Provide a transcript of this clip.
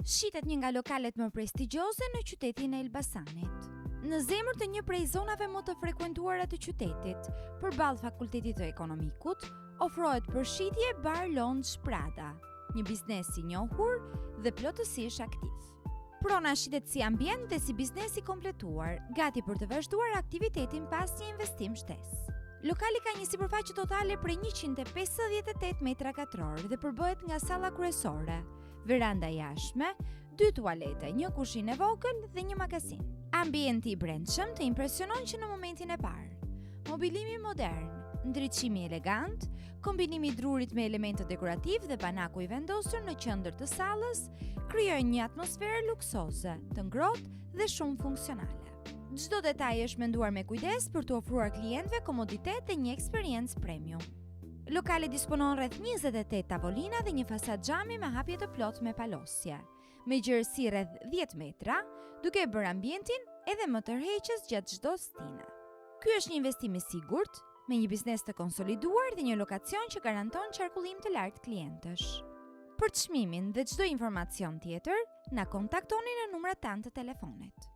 shitet një nga lokalet më prestigjioze në qytetin e Elbasanit. Në zemër të një prej zonave më të frekuentuara të qytetit, përballë Fakultetit të Ekonomikut, ofrohet përshitje Bar Lounge Prada, një biznes i njohur dhe plotësisht aktiv. Prona shitet si ambient dhe si biznes i kompletuar, gati për të vazhduar aktivitetin pas një investim shtesë. Lokali ka një sipërfaqe totale prej 158 metra katror dhe përbëhet nga salla kryesore, veranda jashtme, 2 tualete, një kuzhinë e vogël dhe një magazin. Ambienti i brendshëm të impresionon që në momentin e parë. Mobilimi modern, ndriçimi elegant, kombinimi i drurit me elemente dekorativ dhe banaku i vendosur në qendër të sallës krijojnë një atmosferë luksoze, të ngrohtë dhe shumë funksionale. Çdo detaj është menduar me kujdes për të ofruar klientëve komoditet dhe një eksperiencë premium. Lokali disponon rreth 28 tavolina dhe një fasadë xhami me hapje të plotë me palosje, me gjerësi rreth 10 metra, duke e bërë ambientin edhe më tërheqës gjatë çdo stine. Ky është një investim i sigurt, me një biznes të konsoliduar dhe një lokacion që garanton qarkullim të lartë klientësh. Për çmimin dhe çdo informacion tjetër, na kontaktoni në numrat tanë të telefonit.